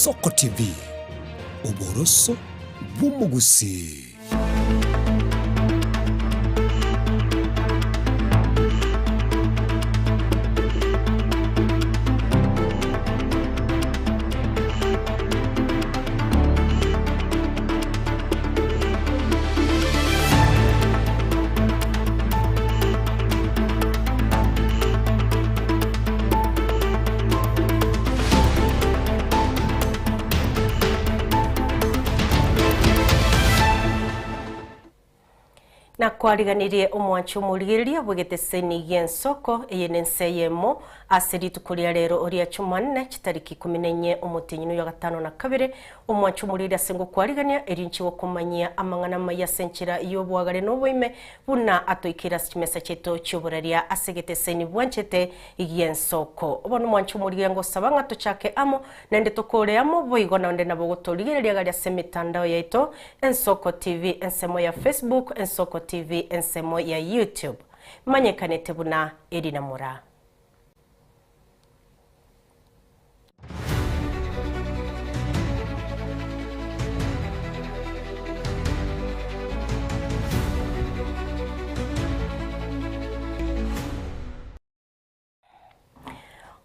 Ensoko TV, uboroso bw'umugusi. Na kwariganirie omwancho murigeria bwegeteseni y'ensoko Ensa Eyemo asiritu kuria rero oria chumanne kitariki 14 omutinyu ya 5 omwancho murigeria sengo kwarigania erinchi okumanyia amangana maya senchira yobwagare noboime buna atoikira chimesa cheto choburaria asegeteseni bwanchete y'ensoko obono mwancho murigeria ngo sabanga tochake amo nende tokore amo boigona nde nabo gotorigeria garia semitandao yaito Ensoko TV ensemo ya Facebook Ensoko TV ensemo ya YouTube manyekanete buna Edina Mura.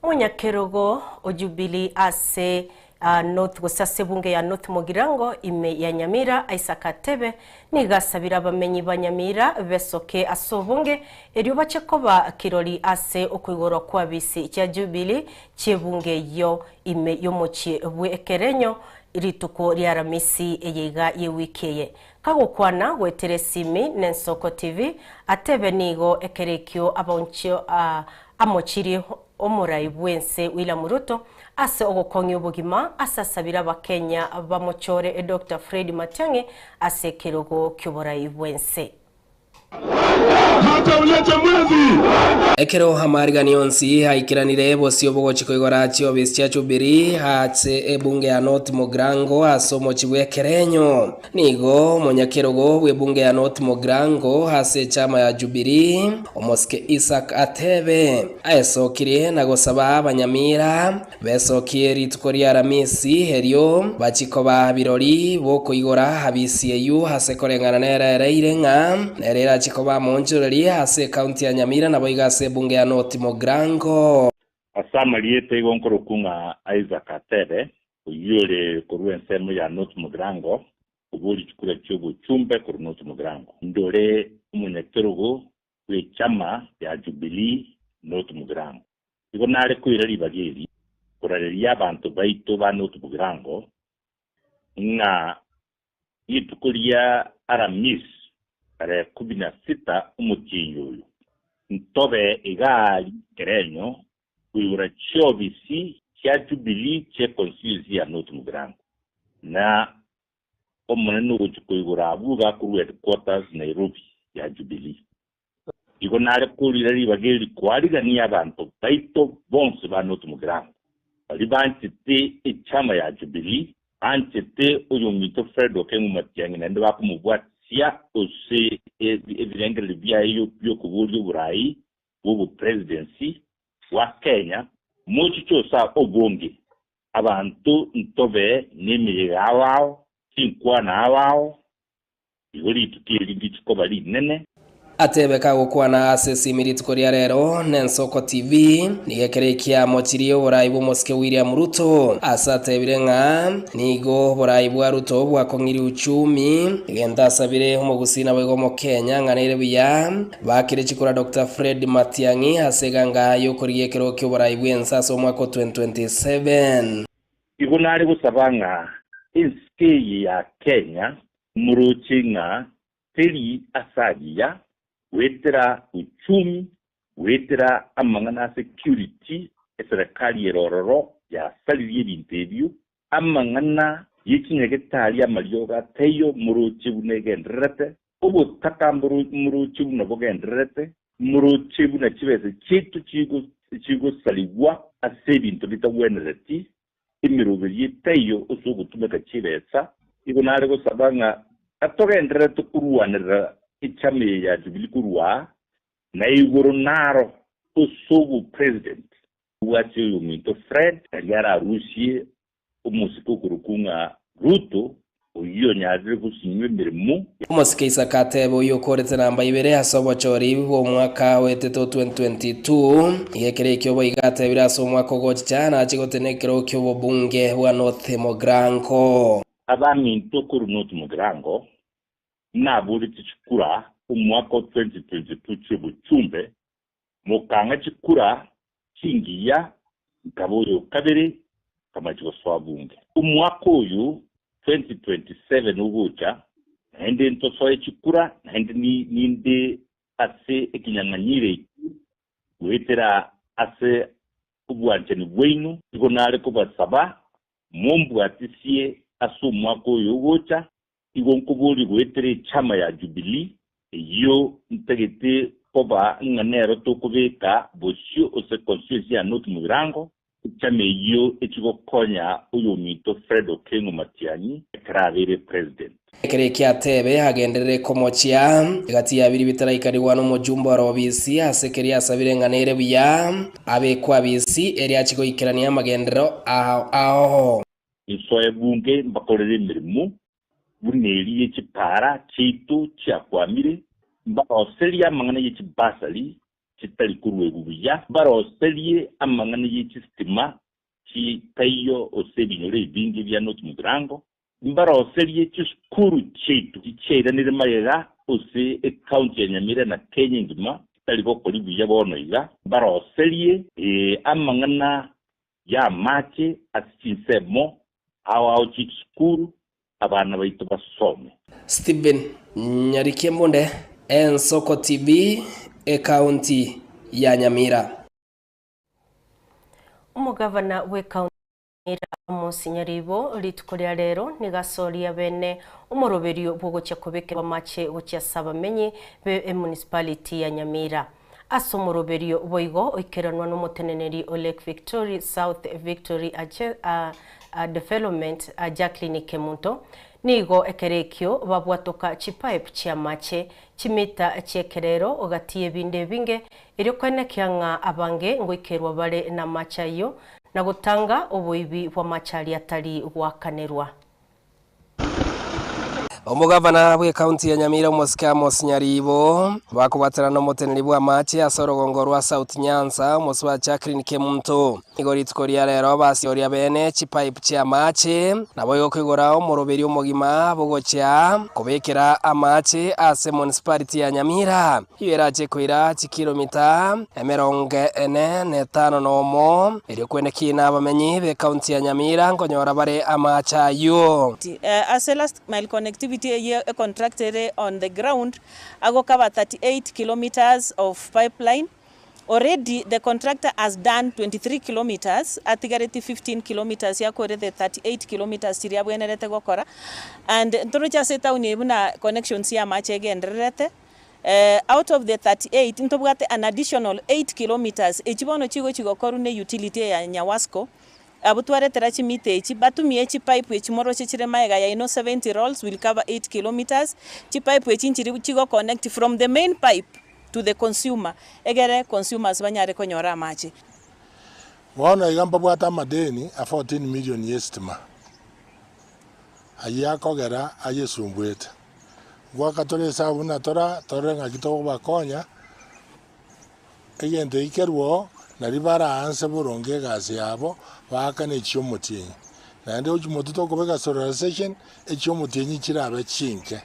Munyakerogo ojubili ase North gusase bunge ya North Mogirango ime ya Nyamira Isaac Atebe nigasabira abamenyi ba Nyamira besoke asobunge eryo bachekoba kirori ase okwigoro kwa bisi cya Jubilee chebunge yo ime yomochi bwekerenyo irituko lya Ramisi eyiga yewikeye kagokwana gweteresimi n'Ensoko TV Atebe nigo ekerekyo aboncho amochiri omurai bwense William Ruto ase ogokongi obugima asasabira abakenya bamochore Dr. Fred Matiang'i ase kerogo kyoborai bwense. Ekero hamarigani onsi haikiranire bosi obogochiko igorachio bistia chubiri hatse ebunge ya North Mogrango asomo chibwekerenyo nigo monyakerogo bwebunge ya North Mogrango hase chama ya Jubilee omoske Isaac Atebe aesokire na gosaba abanyamira besokie rituko rya Ramisi heryo bachikoba birori boko igora habisi eyu hase korengana nerere irenga nerera chikoba monjoreri hase county ya Nyamira na boigase bunge ya North Mogrango asama liete gonkoro kunga Isaac Atebe uyole kuruensemo ya North Mogrango ubuli chukura chogo chumbe kuru North Mogrango ndore umunyakerogo we chama ya Jubilee North Mogrango iko nare kuirari bageri kurari abantu baito ba North Mogrango nga yitukulia aramis are 16 umutinyo ntobe igali kerenyo uyura chobisi cha Jubilee che consizi ya North Mogrango na omunene uchukuyura abuga kuru headquarters Nairobi ya Jubilee iko nare kulirari bageri kwarigania abantu baito bonse ba North Mogrango balibanchite ichama ya Jubilee anchite uyumito Fred Okengu Matiang'i nende bakumubwatia ose evidengele bia yo kubuli burai bubu presidency wa Kenya muchicho sa obonge abantu ntobe nimiga awao sinkwana awao igori tukiri nditiko bali nene Atebe kagokwana ase simirituko rya rero n'Ensoko TV nigekerekia mochirio borai bomoske William Ruto asatebirenga nigo borai bwa Ruto bwakongiri uchumi genda sabire homogusina bwego mu Kenya nganire biya bakire chikora Dr. Fred Matiang'i aseganga yokoriye kero kyo borai bwensa so mwaka 2027 igonari gusabanga inski ya Kenya muruchinga teli asadia wetera uchumi wetera amangana security eserekali erororo ya saliri y'ibintebiyo amangana yikinyegetali amalyoga teyo muruchi bunegendrete ubutaka muruchi bunabogendrete muruchi bunachibese chitu chigo saliwa asebinto bitawenereti imirubiri teyo usugutumeka chibesa igonare go sabanga atogendrete kuruanira ichame ya Jubilee kurua na igoro naro usugu president wachi yuminto Fred yara Rusie umusiko kurukunga Ruto uyo nyadire gusinywe mirimo umusike isakatebo yokoretse namba ibere hasobochori wo mwaka weteto 2022 igekere kyobo igate biraso mwaka gochi cyana akigotenekero kyobo bunge wa North Mogrango abaminto kuru North Mogrango naburi tikura umwaka 2022 cyobo chumbe mukanga chikura kingiya gaboyo kabiri kama chiko swabunge umwaka uyu 2027 ubucha hende ntosoye chikura hende ninde ase ekinyanganyire wetera ase ubwanjeni wenu iko nare ko basaba mombu atisie asu mwako uyu ubucha iko nkubuli wetere chama ya Jubilee iyo ntegete koba nganero tokubeka bosio ose constituency ya North Mogrango chame iyo echigo konya uyu mito Fred Okengo Matianyi kravere president ekere kyatebe hagenderere komochia gati ya biri bitarayikariwa no mujumba wa bisi asekeri asabirenganire buya abekwa bisi eri achigo ikirania magendero aho isoye bunge mbakorere mirimo buneri yechipara chitu chakwamire mba Australia mangana yechibasali chitali kurwe buya bara Australia amangana yechistima chi tayo osebinyore bingi bya North Mogrango mbara Australia chiskuru chitu chichera nire mayega ose account ya Nyamira na Kenya ngima tali bokoli buya bono iga bara Australia amangana ya mache asinsemo awa chiskuru abana baito basome Stephen Nyarikembonde Ensa TV county ya Nyamira. Umugavana we county Monsinyaribo litukoria rero nigasoria bene umoroberio bwogocha kubekera mache gocha sabamenyi be municipality ya Nyamira. Asomoroberio boigo oikeranwa no muteneneri o Lake Victoria South Victory Development Jacqueline Kemunto nigo ekerekyo babwatoka chipipe chia mache chimita chiekerero ogatie binde binge iri kwenekyanga abange ngoikerwa bare na machayo na gutanga obuibi bwa machari atari gwakanerwa. Omugavana bwe county ya Nyamira Mosika Monsinyaribo bakubatana no muteneri bwa mache asorogongo rwa South Nyanza Moswa Jacqueline Kemunto igori tukoria rero basioria bene chipipe chia mache nabo yokwigora umuroberi umugima bugocha kubekera amache ase municipality ya Nyamira yeraje kwira kilomita 45 nomo iri kwenekina abamenyi be county ya Nyamira ngonyora bare amacha yo as a last mile connectivity a contracted on the ground ago cover 38 kilometers of pipeline. Already the contractor has done 23 kilometers atigareti 15 kilometers yakore the 38 kilometers tiriabwenerete gokora and ntorocha seta unibuna connections ya mache genderete out of the 38 ntobwate an additional 8 kilometers echibono chigokoru ne utility ya Nyawasco abutware terachi mitechi batumi echi pipe echimoro chechire maega ya ino 70 rolls will cover 8 kilometers chi pipe echinchiri chigo connect from the main pipe to the consumer egere consumers banyare konyora machi wana igamba bwata madeni a 14 million yestima ayakogera ayesumbwete gwakatole sabuna torenga kitoko bakonya egende ikerwo naribara anse buronge gasi yabo bakane cyomutinyi nande ujumoto tokobeka solarization ecyomutinyi kirabe chinke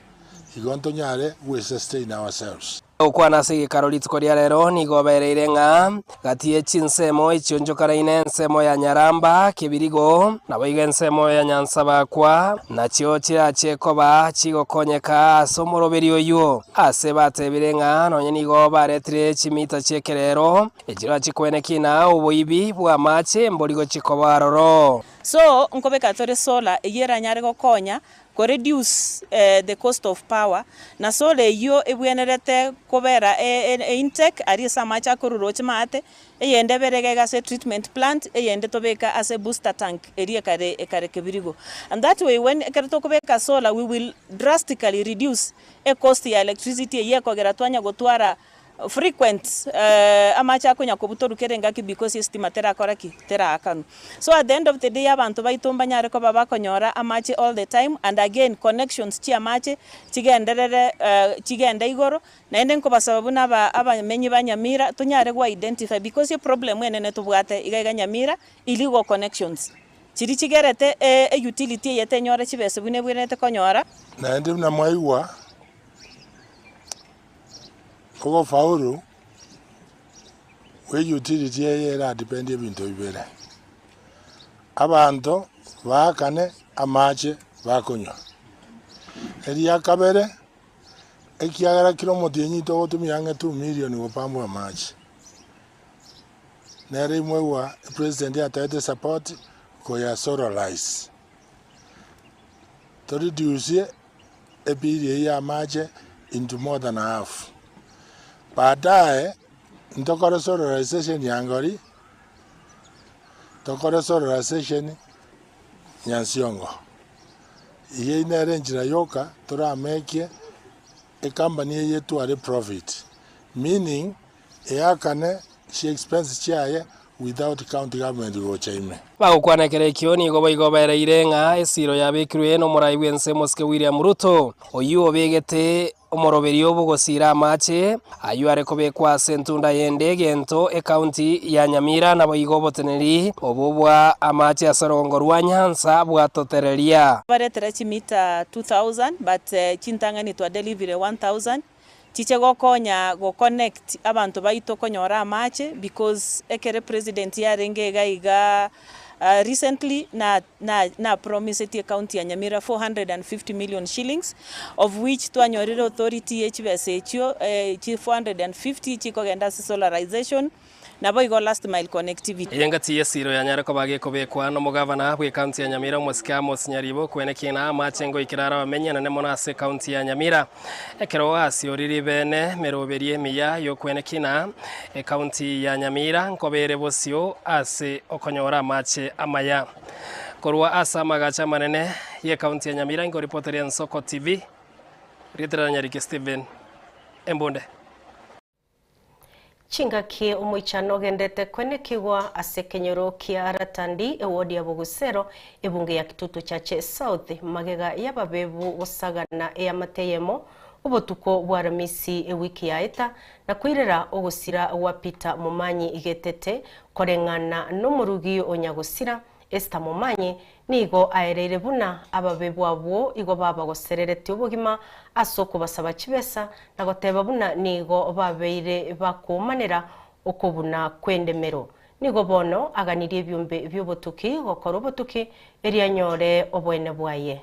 igonto nyare we sustain ourselves okwana sigi Carolite koria rero nigobereire nga gatie chinsemo ichionjokara inensemo ya Nyaramba kibirigo nabo igensemo ya Nyanza bakwa nachyo kirachekoba chigokonyeka asomoroberio yo ase batebire nga nonye nigo baretire chimita chekerero ejira chikwenekina obuibi bwa mache mborigo chikobaroro so nkobeka tore sola eyera nyare gokonya ko reduce the cost of power na sole yo ebwenerete kobera intake ari samacha kururoche mate eyende berege gase treatment plant eyende tobeka as a booster tank eri kare kebirigo and that way when ekerto kobeka solar we will drastically reduce a cost ya electricity ye kogera twanya gotwara frequent amacha kunya kubutoru kerengaki because estima tera akanu. So at the end of the day abantu baitumba nyare ko baba konyora amache all the time, and again connections chi amache chigenderere chigenda igoro naende ko basababu naba abamenyi banyamira tunyare go identify because your problem enene tubwate igaiga nyamira illegal connections chiri chigerete utility yete nyora chibese bune bwirete konyora naende na mwaiwa koko faulu we utility yera depende bintu bibere abantu bakane amache bakonya eria kabere ekiagara kilomita to gutumianga 2 million gopambo amache nere mwewa president ataete support ko ya sorolize to reduce ebiri ya amache into more than half. Baadaye ndokora solarization yangori tokora solarization nyansiongo iye inere njira yoka turameke a company yetu are profit, meaning yakane she expense chaye without county government gochaime bagukwana kerekio ni igobeire ng'a esiro yabikirwe no muraibu Ensa Moske William Ruto oyu obegete omoroberi obugosira amache ayu areko bekwa sentunda yende gento county ya Nyamira na boigoboteneri obubwa amache asorongorwa Nyanza bwatotereria baretera chimita 2000 but chintangani to deliver 1000 chiche gokonya go connect abantu baito konyora amache because ekere president yarenge gaiga recently na promise the county ya Nyamira 450 million shillings, of which twanyorire authority HBSHO 450 chiko genda solarization na boigo last mile connectivity. Yengati yesiro ya nyarako bage kobekwa no mugavana bwe county ya Nyamira Moske Nyaribo kwenekina amachengo ikirara bamenya na nemona se county ya Nyamira ekero wasi oriri bene meroberie miya yo kwenekina county ya Nyamira nkobere bosio ase okonyora amache amaya korwa asa magacha manene ye county ya Nyamira ngo reporter ya Nsoko TV Ritra Nyariki Steven Embonde Chingaki omoichano gendete kwenekigwa ase kenyoro kia aratandi ewodi ya Bugusero ebunge ya Kitutu Chache South magega yababebu osagana Eyemo obotuko bwaramisi ewiki ya eta na kwirera ogusira wapita mumanyi igetete korengana no murugi onyagusira esta mumanyi nigo aerere buna ababebu abo igo baba gosererete ubugima asoko basaba kibesa na goteba buna nigo babeire bakumanira okobuna kwendemero nigo bono aganirie ebyumbe byobotuki gokora obotuki erianyore obwene bwaye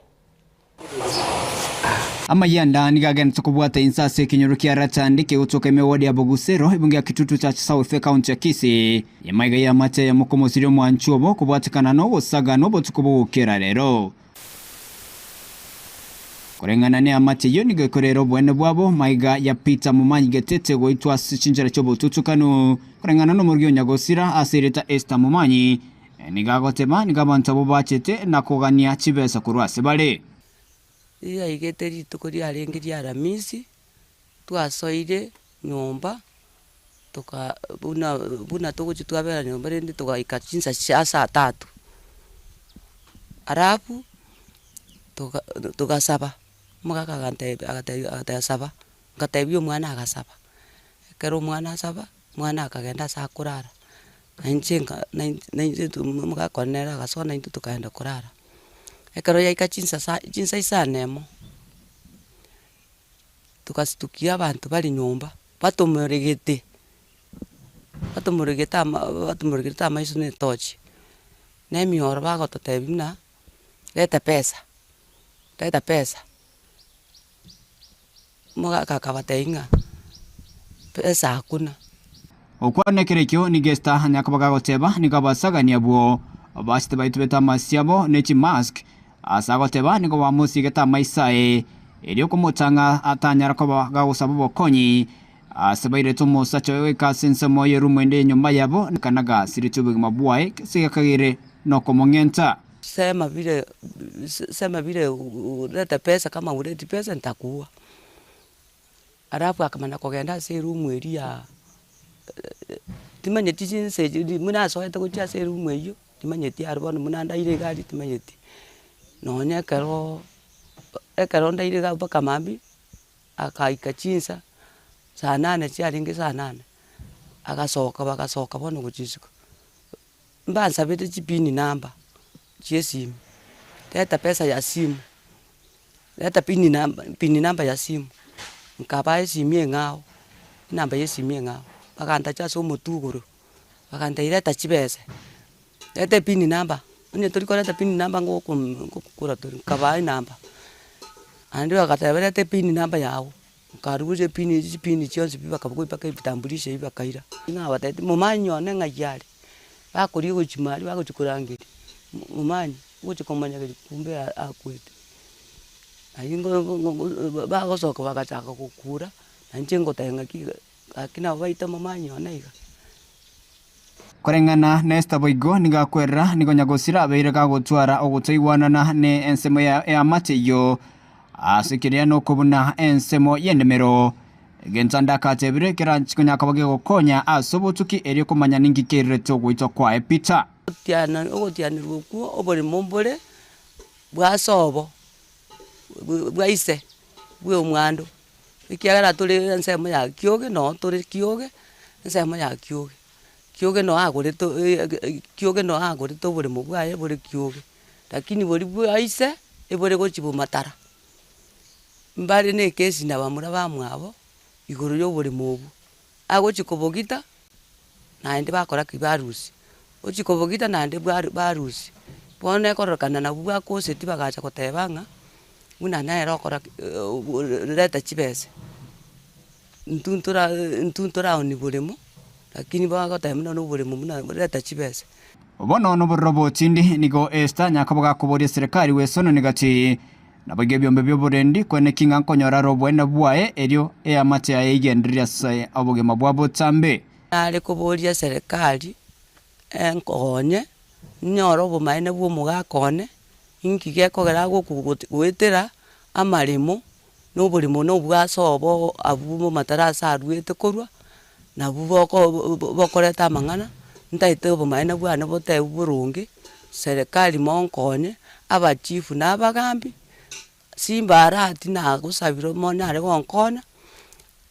Amayia ndani gagenda kubwata Ensa se kinyoro kia ratandi ke utoka mewodi ya Bugusero ibunge ya Kitutu Chache South County ya Kisii yamaiga ya mate ya mukomosirio mwanchuobo kubwatikana no gosaga no botukubo ukera rero korengana ne amate yo nigekorero bwene bwabo maiga ya pita mumanyi getete goitwa sichinjara cyobo tutukano korengana no murgyo nyagosira asereta esta mumanyi nigagotema nigabanta bo bachete na kogania chibesa kurwase bare iya igeteri tukuri arengiri aramisi twasoire nyomba toka buna togochi twabera nyomba rende toka ikachinsa saa 3 arabu toka saba mugaka agata saba ngatebyo mwana agasaba kero mwana saba mwana akagenda saa kurara nainje mugakonera gasona into tukaenda kurara ekero ya ikachinsa isanemo tukasitukia abantu bali nyomba batomuregete amaiso ne tochi nemioro bagototebina leta pesa muga kabateinga pesa hakuna okwane kerekyo nigesta nyakabaga goteba nigabasagania bwo abasite baitubeta masiabo nechi mask asagoteba nigo bamusigeta maisae elio kumutanga atanyara ko bagusaba bokonyi asabaire tomo sacho weka sensa moye rumwende nyumba yabo kanaga siritubu mabwae sigakagire no komongenta sema vile uleta pesa kama uleti pesa nitakuwa arafu akamana kugenda serumu eria timanyeti jinse muna soete kucha serumu eyo timanyeti arbono muna ndaire gari timanyeti nonya ekero ndaire ga baka mambi akaika chinsa saa 8 ciaringi saa 8 bagasoka bono guchisiko mbansabete chipini namba chiesimu teta pesa ya simu teta pini namba ya simu nkaba esimu ngao namba yesimu ngao baganda chaso mutuguru baganda ireta chibese teta pini namba onye tori koreta pini namba ngokura tori nkaba namba andi bagatabete pini namba yao karuje pini chionse biba kabugoi paka bitambulishe biba kaira ngaba tete mumanyo ne ngajali bakuri guchimari baguchikurangiri mumanyi guchikomanya kumbe akwete ayingo bagosoka bagachaka gukura nanje ngotenga akina baita mumanyi onaiga korengana nesta boigo nigakwerera nigonyagusira abeire gagutwara ogutaiwanana ne ensemo ya mateyo asikiria no kubuna ensemo yendemero gentanda katebire kera chikunyakabage gokonya asobotuki eri kumanya ningi kereto gwito kwa epita ogotianirwo kuo obore mombore bwasobo bwaise bwe omwando ikiagara turi ensemo ya kioge no turi kioge ensemo ya kioge no agore to bore mubwaye bore kioge lakini bori bwaise ebore gochibu matara mbari ne kesi na bamura bamwabo igoro yo bore mubu agochikobogita naende bakora kibarusi ochikobogita naende barusi bone korokana na bwa kose tibagacha kotebanga muna na erokora leta chibese ntuntura oni buremo lakini bagatemna no buremo muna leta chibese obono no borobotindi nigo esta nyakaboga kuboria serikali wesono nigati nabage byombe byoburendi kwene kinga nkonyora robwena bwae erio eyamate ayigenderia sai abogema bwabo tambe ale kuboria serikali enkonye nyoro bumaine bwo mugakone inki gekogera gwitira amarimo no burimo no bwasobo abumo matarasa arwete korwa na bokoreta amang'ana ntaite bumaine bwana bote burungi serikali monkonye abachifu n'abagambi simbara ati na gusabiro monare gonkona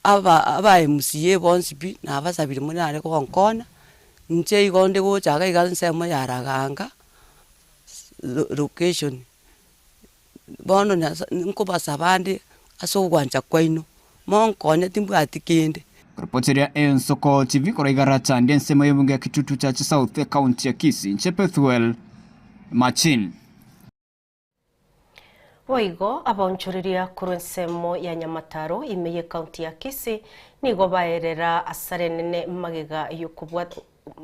aba MCA bonsipi na abasabire monare gonkona nche igonde gochaga igansemo yaraganga location bono nko basabande aso gwanja kwaino monkonye timbwati kende Reporteria Ensoko TV koraigarata ndensemo yebunge ya kitutu cha South County ya Kisii Nchepethwell Machin Oigo abonchuriria kurensemo ya Nyamataro imeye county ya Kisii nigo baerera asarenene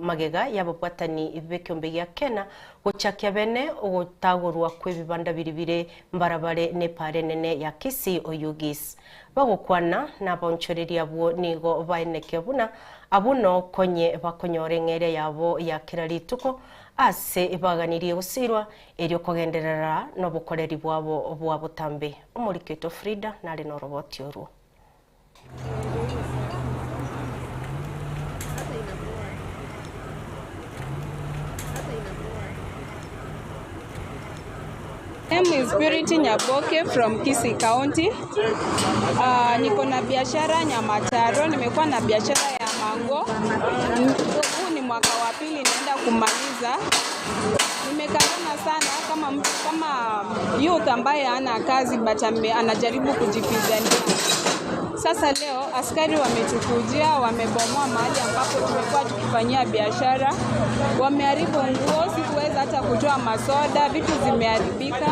magega yababwatani bekyombe ya Kena gochakia bene ogotagurwa kwebibanda biribire mbarabare ne pare nene ya Kisii oyugis bagokwana nabonchuriria bwo nigo baeneke buna abuno konye bakonyore ngere yabo ya kirarituko ase ibaganiriye gusirwa eryo kogenderera no bukoreri bwabo bwa butambe umuriketo Frida nari no robot yoru My name is Purity Nyaboke from Kisii County. Niko na biashara Nyamataro, nimekuwa na biashara ya mango. Huu ni mwaka wa pili naenda kumaliza. Nimekazana sana kama youth ambaye hana kazi but anajaribu kujipigania. Sasa leo askari wametukujia, wamebomoa mahali ambapo tumekuwa tukifanyia biashara. Wameharibu nguo, sikuweza hata kutoa masoda, vitu zimeharibika.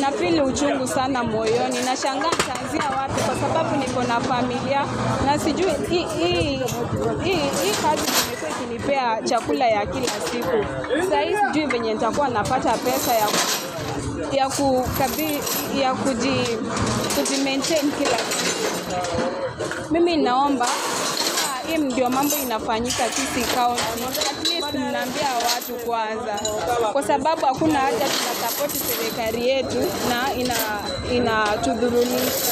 Na feel uchungu sana moyoni. Nashangaa nitaanzia wapi kwa sababu niko na familia na sijui hii kazi imekuwa ikinipea chakula ya kila siku. Sasa hii sijui venye nitakuwa napata pesa ya kujimaintain kila siku. Mimi naomba hii ndio mambo inafanyika Kisii County. At least mnaambia watu kwanza. Kwa sababu hakuna haja tunasupport serikali yetu na inatudhulumisha.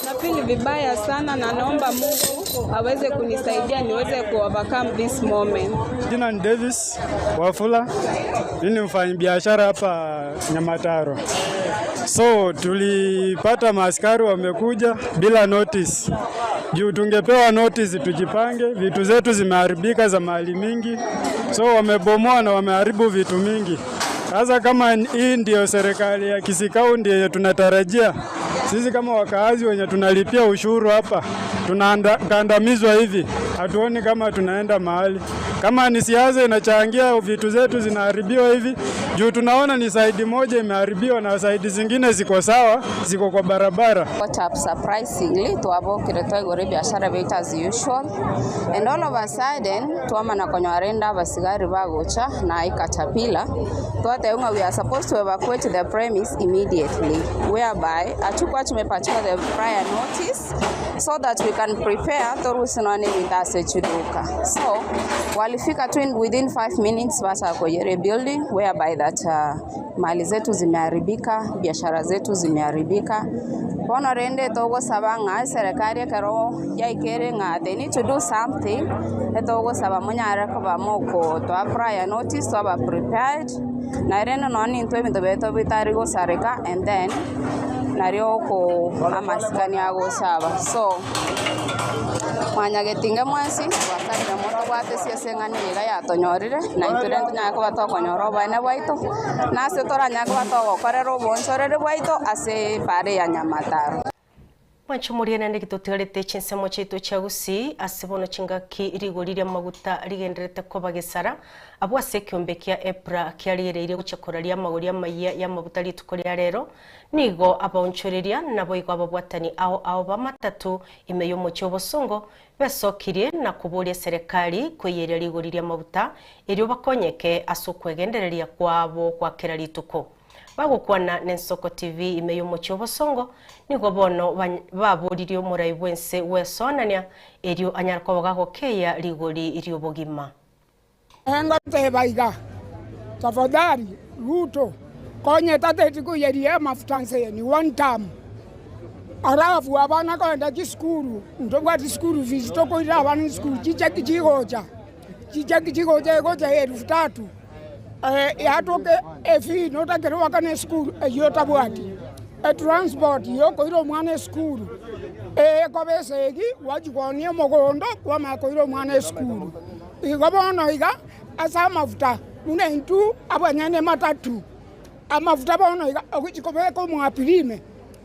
Na feel vibaya sana na naomba Mungu aweze kunisaidia niweze overcome this moment. Jina ni Davis Wafula. Mimi ni mfanyabiashara hapa Nyamataro. So tulipata maaskari wamekuja bila notice. Juu tungepewa notice tujipange, vitu zetu zimeharibika za mali mingi. So wamebomoa na wameharibu vitu mingi. Sasa kama hii ndio serikali ya Kisii County yenye tunatarajia, sisi kama wakaazi wenye tunalipia ushuru hapa, tunakandamizwa hivi, hatuoni kama tunaenda mahali. Kama ni siasa inachangia vitu zetu zinaharibiwa hivi, juu tunaona ni saidi moja imeharibiwa na saidi zingine ziko sawa, ziko kwa barabara. What up surprisingly tuabokire twegore biashara bit as usual, and all of a sudden tuama na konyorenda basigari bagocha na ikatapila twateunga we are supposed to evacuate the premise immediately, whereby achukua tumepatiwa the prior notice so that we can prepare torusinone witase chuduka. So walifika within 5 minutes basa kwenye building, whereby that mali zetu zimeharibika, biashara zetu zimeharibika. Pono rende togo sabanga serikali karo ya ikere nga they need to do something. Togo saba munyara ko bamoko to prior notice to ba prepared. Na rende noni into bintu beto bitari go sareka, and then narioko amasikani ago saba. So manyagetinge mwasi wakati moto gwate siesengani ega yatonyorire na inturente nyako batokonyoro bane bwaito nase toranyako batogokorera obonsorere bwaito ase pare ya Nyamataro. Mwanchumuria nende gitutirete chinsemo chitu cha Gusii asibono chingaki irigoriria maguta rigenderete koba gesara abwa sekiombe kia Epra kiarireire guchakoraria magoria Amayia ya maguta ritukoria rero nigo abonchoreria nabo igwa babwatani ao bamatatu imeyo mocho bosongo besokirie na kuburia serikali kweyerera rigoriria maguta irio bakonyeke asukwegendereria kwabo kwa kera rituko bagukwana n'Ensoko TV imeyo mocho bosongo nigo bono baburirio murai bwense wesonania erio anyarko bagagokeya rigori irio bogima enga tebaiga tafadhali Ruto konye tate kuyeria mafutanse ni one time arafu abana kwenda kiskuru ndobwati skuru fees toko ira abana skuru chichakichigoja goja 3,000 yatoke efi notakero wakane skuru yotabwati transport yoko iro mwana skuru kobesegi wajikonie mogondo kwa makoiro mwana skuru igabono iga asa mafuta unentu abanyane matatu amafuta bono iga okuchikobeko mwapirime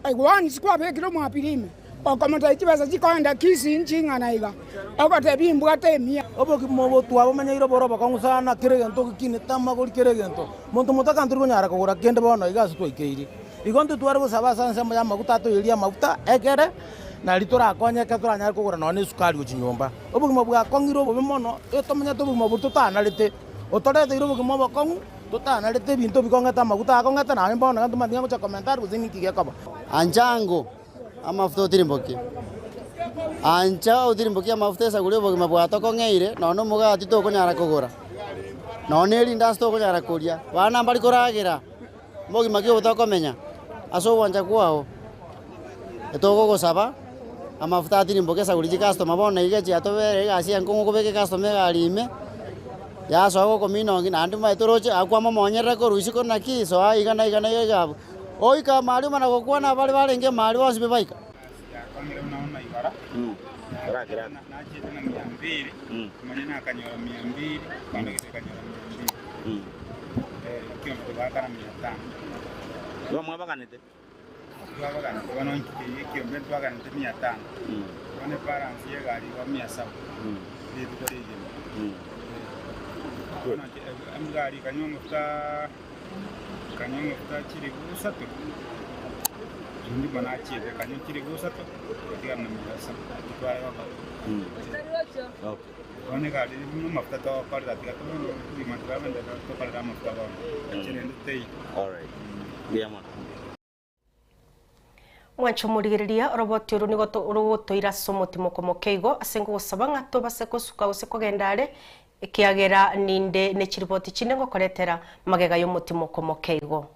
egwani sikwa bekiro mwapirime okomota ikibasa chikoenda Kisii nchingana iga okotebimbwa temia oboki mobo twabo manyairo boroba kongusana kiregento kine tamagori kiregento muntu mutaka nduru nyara kugura kende bono iga sitwaikeiri igonto twari gusaba sanse ya maguta to iria maguta egere na litora konyeka turanyara kugura none sukari uchinyomba oboki mobo akongiro bobe mono etomenya to bobo tutana lete otorete iro boki mobo kongu tutana lete binto bikongeta maguta akongeta na mbono kantu mandinga kucha commentar kuzini kigekaba anjango amafuta utirimboki anja utirimboki amafuta esa gure bogi mabwato kongeire nono mugati to kunyara kugura none linda sto kunyara kuria bana mbali koragira bogi makio utakomenya aso wanja kwao etoko gosaba amafuta utirimboki esa guri customer bona igechi atobere gasi ankongo kubeke customer galime ya so ko mino ngina andu maitoroche akwa mamonyera ko ruisiko naki so igana igabo oika mali mana kokwana bali nge mali wasi bebaika kamera unaona ibara Kira na cheti na 200 manyana akanyora 200 kwanda kitu kanyora 200 kio mtobaka na 500 Yo mwa bakanete wana kio mbeto bakanete 500 wana balance ye gali wa 700 ndio kwa hiyo amgari kanyoma chiri gusato ndi bana chiebe kanyo chiri gusato kutia na masa twale wako okay one gari no mafuta to kwa dati ka to ndi matwa wenda to kwa mafuta ba chiri ndei all right ndiama mwanchomurigiriria roboti uru nigo rugutoira somotimo komokeigo asengo gusabanga to baseko suka useko gendare kiagera ninde ne chiriboti chinengo koretera magega y'omutimo komokeigo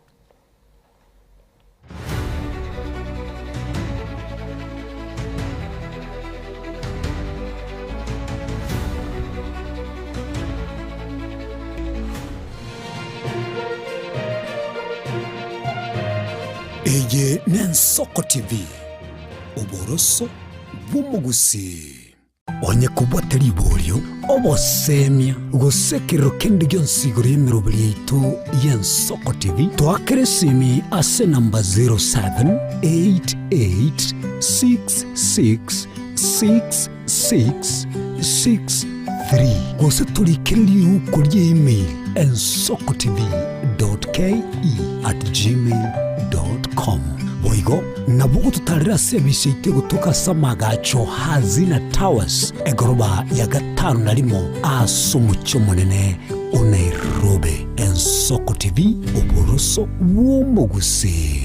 Eye n'Ensoko TV oboroso bw'umugusi onye kubwatari iboryo obosemia gusekero kende gyonsigoro y'emirobiri yaitu y'Ensoko TV twakeresimi ase namba 0788666663 gose tulikiriri uko email ensokotv.ke@gmail.com boigo nabugo tutarira service itego tuka samagacho hazina towers egoroba ya gatanu narimo asumucyo munene Nairobi. Ensoko TV oboroso bw'umugusi.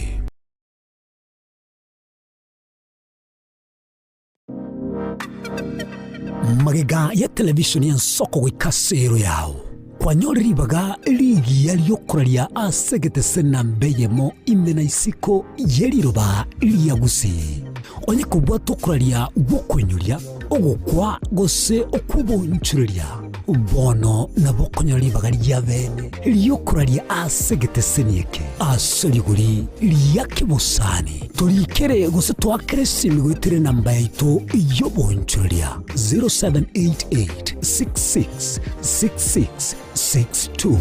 Magega ya television y'Ensoko wikasero yawo kwanyoribaga ligi yaliyokuralia asegete senambe Eyemo imena isiko yeliroba liyagusi onye kubwato kuralia gukwenyulia ogukwa gose okubonchulia bono nabokonyoribaga lyabene liyokuralia asegete senieke asoliguri liyakibusani tulikere gose twakeresimi gwitere namba yaitu yobonchulia 0788666662.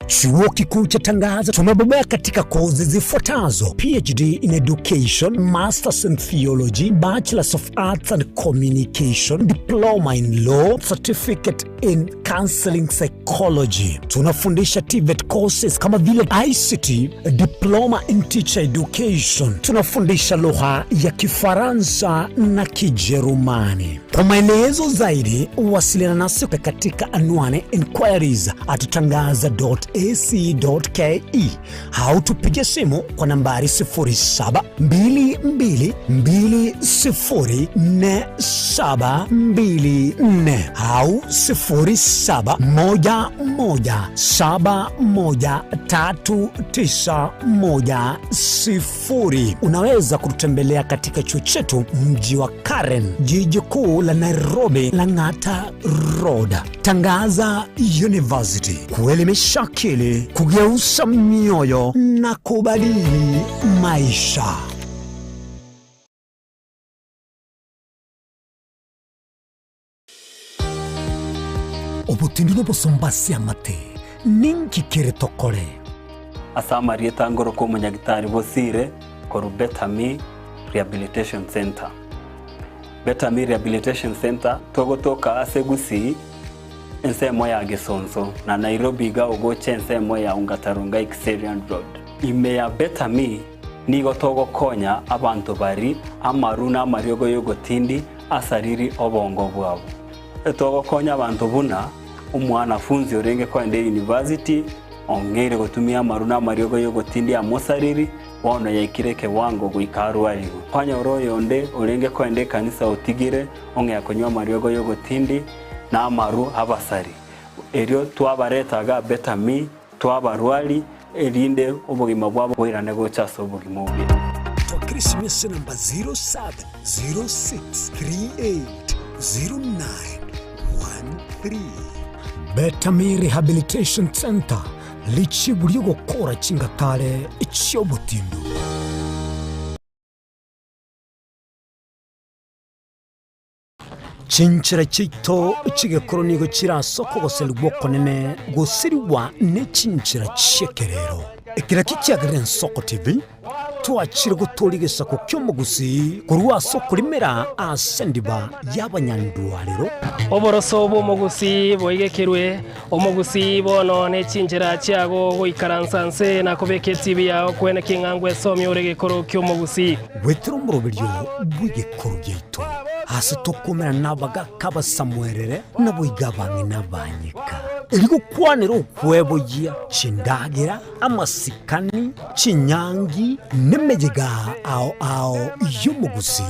Chuo Kikuu cha Tangaza tumebobea katika kozi zifuatazo: PhD in Education, Masters in Theology, Bachelors of Arts and Communication, Diploma in Law, Certificate in Counseling Psychology. Tunafundisha TVET courses kama vile ICT, Diploma in Teacher Education. Tunafundisha lugha ya Kifaransa na Kijerumani. Kwa maelezo zaidi, wasiliana nasi katika anwani inquiries@tangaza.ac.ke au tupige simu kwa nambari 0722204724 au 0711713910. Unaweza kututembelea katika chuo chetu mji wa Karen, jiji kuu la Nairobi, Lang'ata Road. Tangaza University, kuelimisha akili, kugeuza mioyo na kubadili maisha. Obutindi n'obusumbasi amate ninki kere tokore asamari tangoro ko munyagitari bosire koru Betami Rehabilitation Center. Betami Rehabilitation Center togotoka asegusi ensemo ya Gesonso na Nairobi ga ogoche ensemo ya Ungatarunga Xerian Road. Ime ya Betami nigo togo konya abantu bari amaruna mariogo yogotindi asariri obongo bwabo. Togo konya abantu buna umwana funzi orenge kwende university ongere gotumia maruna mariogo yogotindi amosariri wana yakireke wango guikarwarigo kwanya oroyo onde orenge kwende kanisa otigire onge yakonywa mariogo yogotindi na amaru abasari erio twabaretaga Betami twabarwali erinde obugima bwabo bwirane gochaso obugima bwe Christmas number 0706380913. Betami Rehabilitation Center lichiburio gukora chingatare icyobutindo. Chinchira chito chigekoro nigo chirasoko goseluboko nene gosiriwa ne chinchira chekerero ekira kicyagire Ensoko TV twachire gutorigesa ko kyomugusi kurwaso kurimera asendiba y'abanyandwariro oboroso bw'umugusi boigekerwe omugusi bono ne chinjira cyago goikaransanse na kubeke TV yawo kwene kingangwe somi oregekoro kyomugusi wetero murobiryo bwigekoro gyeito hasi tokomera nabaga kabasamwerere naboigabanye nabanyika Iligo kwanero ukwebogia chindagira amasikani chinyangi nemejega ao yumugusi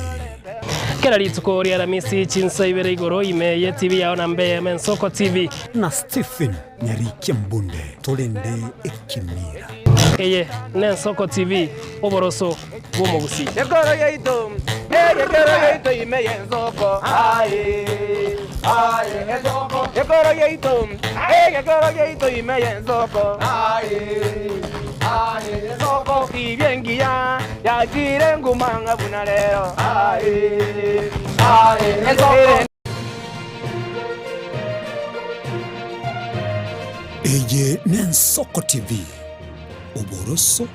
kera litsuko ria ramisi chinsa ibere igoro ime ye TV yawo nambe Ensoko TV na Stephen Nyarike Mbunde tolende ekimira eye n'Ensoko TV oboroso bw'umugusi yegoro yeito ime Ensoko aye Ensoko Yekoro yeito, yekoro yeito imeye soko. Soko kibiengia, ya jirengu manga bunalero. Soko. Eye n'Ensoko TV, oboroso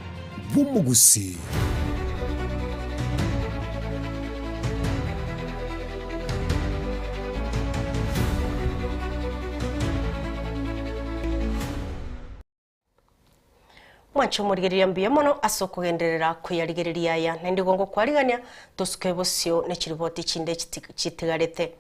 bw'omugusi. Mwancho murigereria mbuya mono asokugenderera kuyarigereria aya nendigongo kwarigania tusuke bosio nechiriboti chinde chitigarete.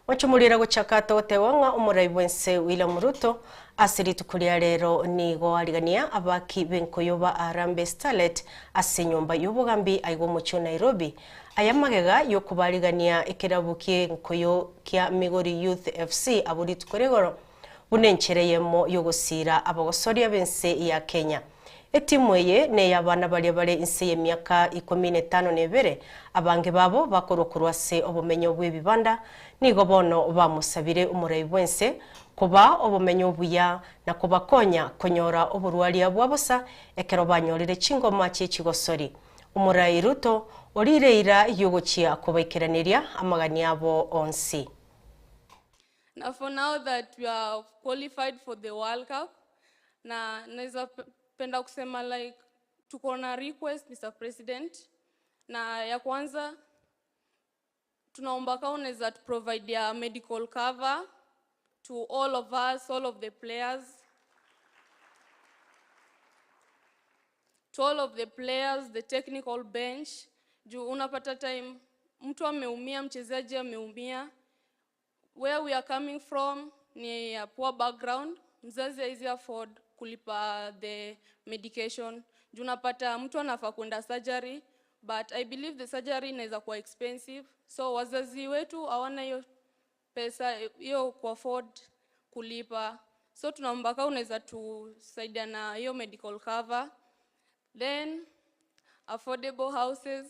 Mwancho murira guchakata otewanga umurayi wense William Ruto asiritu kuria rero nigo arigania abaki benkoyoba Arambe Starlet asenyomba yobogambi aigo mucho Nairobi ayamagega yokubarigania ekerabukie nkoyo kya Migori Youth FC aburitu kuregoro bunenchereyemo yogosira abagosoria bense ya Kenya. Etimu eye ne yabana bali inse y'emyaka 15 abange babo bakorokurwase obumenyo bw'ebibanda nigo bono bamusabire umurayi bwense kuba obumenyo buya na kubakonya konyora oburwaria bwabusa ekero banyorire chingoma cy'ikigosori. Umurayi Ruto orireira yogochia kubaikeranirya amagani abo onsi. Now for now that we are qualified for the World Cup, na naweza penda kusema like tuko na request Mr. President, na ya kwanza tunaomba kama unaweza provide ya medical cover to all of us, all of the players, the technical bench. Juu unapata time mtu ameumia, mchezaji ameumia, where we are coming from ni a poor background, mzazi haizi afford kulipa the medication. Juu unapata mtu anafaa kwenda surgery, but I believe the surgery inaweza kuwa expensive, so wazazi wetu hawana hiyo pesa hiyo ku afford kulipa. So tunaomba kama unaweza tusaidia na hiyo medical cover. Then affordable houses.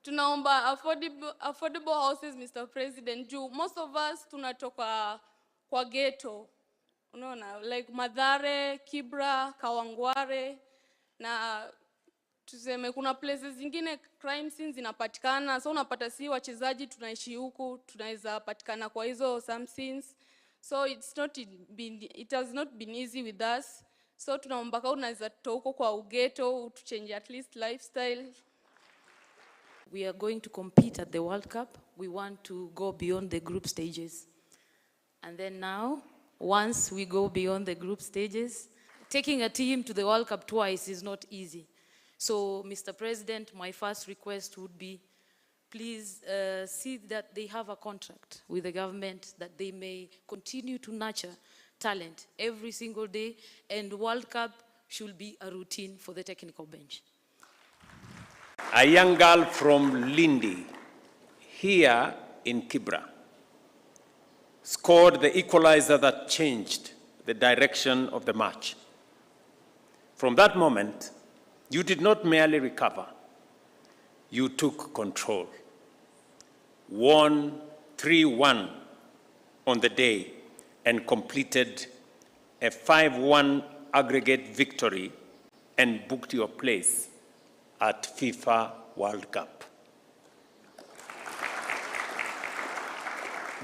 Tunaomba affordable houses, Mr. President. Juu most of us tunatoka kwa ghetto. Unaona, like Madhare, Kibra, Kawangware, na tuseme kuna places zingine crime scenes zinapatikana, so unapata si wachezaji tunaishi huku tunaweza patikana kwa hizo some scenes. So it has not been easy with us. So tunaomba kama unaweza toka huko kwa ghetto to change at least lifestyle. We are going to compete at the World Cup. We want to go beyond the group stages. And then now, once we go beyond the group stages, taking a team to the World Cup twice is not easy. So, Mr. President, my first request would be, please see that they have a contract with the government that they may continue to nurture talent every single day, and World Cup should be a routine for the technical bench. A young girl from Lindi, here in Kibra, scored the equalizer that changed the direction of the match. From that moment, you did not merely recover, you took control. Won 3-1 on the day and completed a 5-1 aggregate victory and booked your place at FIFA World Cup.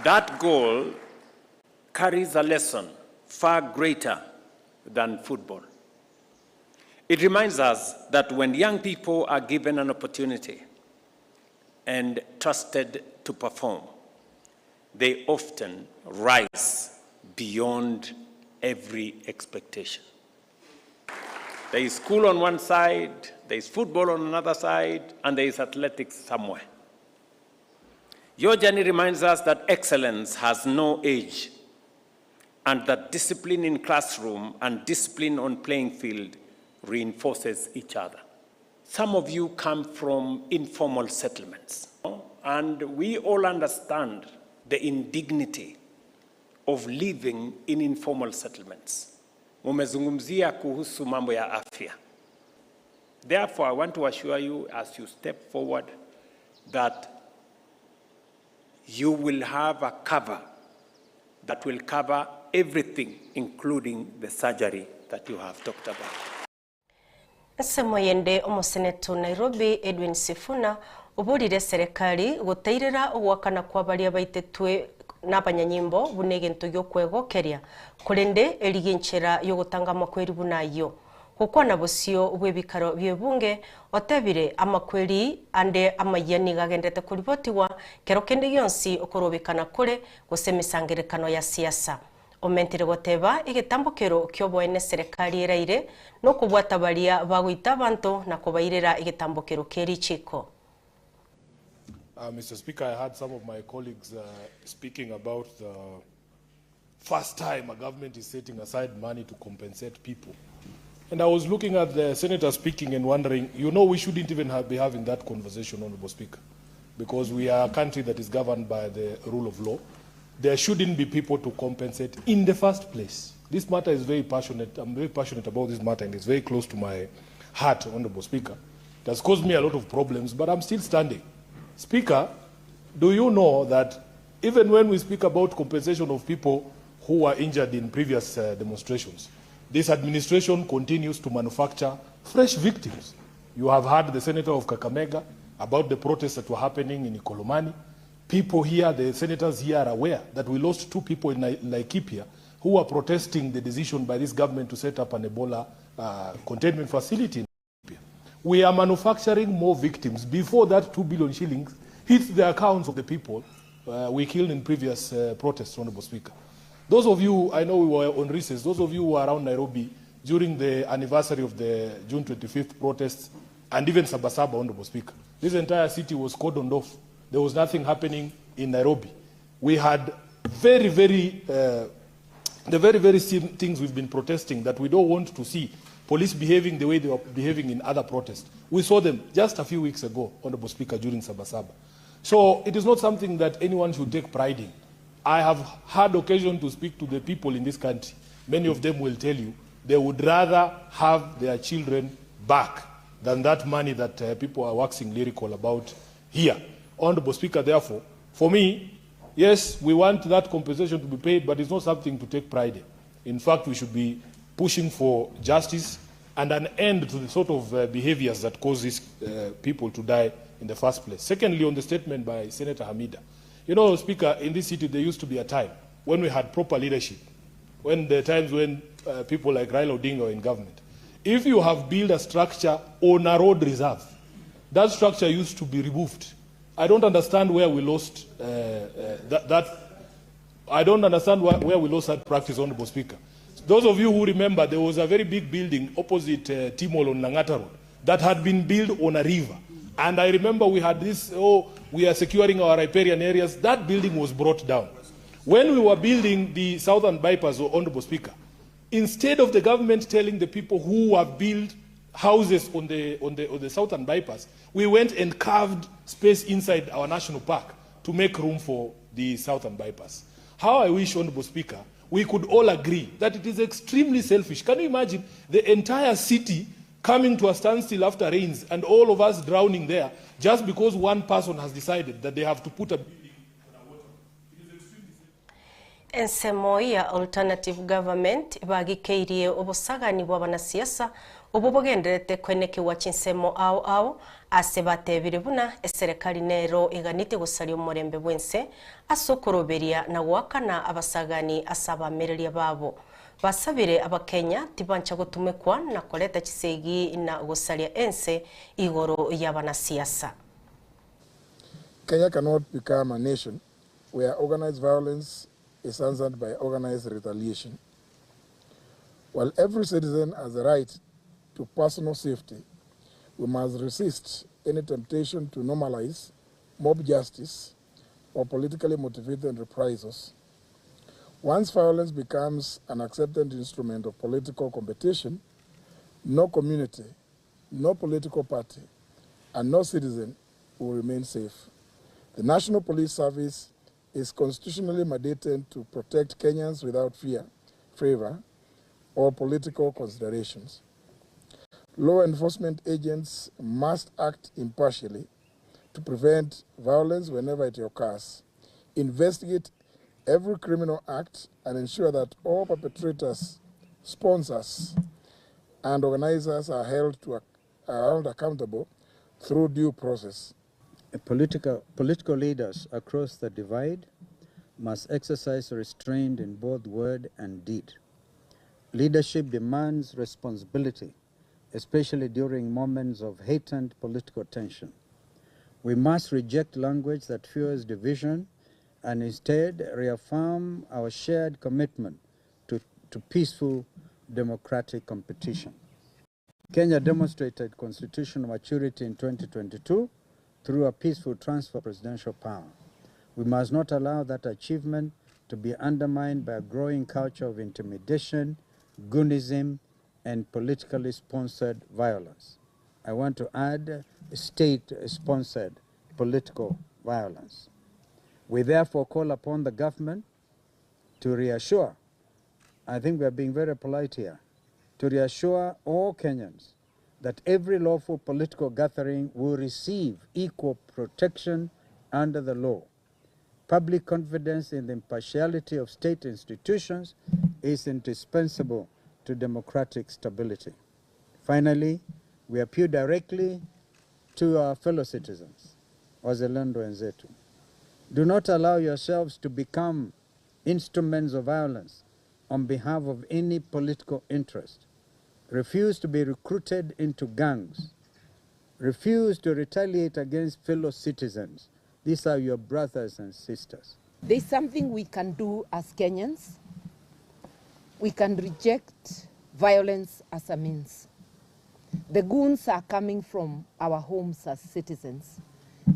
That goal carries a lesson far greater than football. It reminds us that when young people are given an opportunity and trusted to perform, they often rise beyond every expectation. There is school on one side, there is football on another side, and there is athletics somewhere. Your journey reminds us that excellence has no age, and that discipline in classroom and discipline on playing field reinforces each other. Some of you come from informal settlements, and we all understand the indignity of living in informal settlements. Mumezungumzia kuhusu mambo ya afya. Therefore, I want to assure you as you step forward that you will have a cover that will cover everything, including the surgery that you have talked about. Nsemo yende omuseneto Nairobi Edwin Sifuna ubulire serikali guteirira ogwakana kwa balia baitetwe n'abanyanyimbo bunegento yokwegokeria kurende eliginchera yogutanga makweri bunayo kukwana busio bwebikaro byebunge otebire amakweri ande amayani gagendete kuribotiwa kero kende yonsi okorobikana kure gusemisangerekano ya siasa omentire goteba igitambukero kyoboene serikali eraire no kubwata balia bagwita abantu na kubairira igitambukero kerichiko. Mr. Speaker, I heard some of my colleagues speaking about the first time a government is setting aside money to compensate people. And I was looking at the senator speaking and wondering, you know, we shouldn't even be having that conversation, Honorable Speaker, because we are a country that is governed by the rule of law. There shouldn't be people to compensate in the first place. This matter is very passionate. I'm very passionate about this matter, and it's very close to my heart, Honorable Speaker. It has caused me a lot of problems, but I'm still standing. Speaker, do you know that even when we speak about compensation of people who were injured in previous demonstrations, this administration continues to manufacture fresh victims? You have heard the Senator of Kakamega about the protests that were happening in Ikolomani. People here, the senators here are aware that we lost 2 people in Laikipia who were protesting the decision by this government to set up an Ebola containment facility in Laikipia. We are manufacturing more victims before that 2 billion shillings hits the accounts of the people we killed in previous protests, Honorable Speaker. Those of you, I know we were on recess, those of you who were around Nairobi during the anniversary of the June 25th protests and even Sabasaba, Honorable Speaker, this entire city was cordoned off. There was nothing happening in Nairobi. We had the very same things we've been protesting that we don't want to see police behaving the way they were behaving in other protests. We saw them just a few weeks ago, Honorable Speaker, during Sabasaba. So it is not something that anyone should take pride in. I have had occasion to speak to the people in this country. Many of them will tell you they would rather have their children back than that money that people are waxing lyrical about here. Honorable Speaker, therefore, for me, yes, we want that compensation to be paid, but it's not something to take pride in. In fact, we should be pushing for justice and an end to the sort of behaviors that cause these people to die in the first place. Secondly, on the statement by Senator Hamida, you know, Speaker, in this city there used to be a time when we had proper leadership, when the times when people like Raila Odinga were in government. If you have built a structure on a road reserve, that structure used to be removed. I don't understand where we lost I don't understand where we lost that practice, Honorable Speaker. Those of you who remember, there was a very big building opposite Timol on Langata Road that had been built on a river. And I remember we had this, we are securing our riparian areas. That building was brought down. When we were building the southern bypass, Honorable Speaker, instead of the government telling the people who have built houses on the southern bypass, we went and carved space inside our national park to make room for the southern bypass. How I wish, Honorable Speaker, we could all agree that it is extremely selfish. Can you imagine the entire city coming to a standstill after rains and all of us drowning there just because one person has decided that they have to put a building on a water? Ensemo ya alternative government bagikeirie obusagani bw'abanasiasa obubugenderete kwenekiwa chinsemo ao asebatebire buna eserikali nero iganite gusalia omurembe bwense asokoroberia na gwakana abasagani asabamereria babo basabire abakenya tibancha gutumekwa na koleta chisegi na gusalia ense igoro y'abanasiasa. Kenya cannot become a nation where organized violence is answered by organized retaliation. While every citizen has the right to personal safety, we must resist any temptation to normalize mob justice or politically motivated reprisals. Once violence becomes an accepted instrument of political competition, no community, no political party, and no citizen will remain safe. The National Police Service is constitutionally mandated to protect Kenyans without fear, favor, or political considerations. Law enforcement agents must act impartially to prevent violence whenever it occurs, investigate every criminal act, and ensure that all perpetrators, sponsors, and organizers are held accountable through due process. Political leaders across the divide must exercise restraint in both word and deed. Leadership demands responsibility, especially during moments of heightened political tension. We must reject language that fuels division and instead reaffirm our shared commitment to peaceful democratic competition. Kenya demonstrated constitutional maturity in 2022 through a peaceful transfer of presidential power. We must not allow that achievement to be undermined by a growing culture of intimidation, goonism, and politically sponsored violence. I want to add state-sponsored political violence. We therefore call upon the government to reassure, I think we are being very polite here, to reassure all Kenyans that every lawful political gathering will receive equal protection under the law. Public confidence in the impartiality of state institutions is indispensable to democratic stability. Finally, we appeal directly to our fellow citizens, wazalendo wenzetu. Do not allow yourselves to become instruments of violence on behalf of any political interest. Refuse to be recruited into gangs. Refuse to retaliate against fellow citizens. These are your brothers and sisters. There's something we can do as Kenyans. We can reject violence as a means. The goons are coming from our homes as citizens,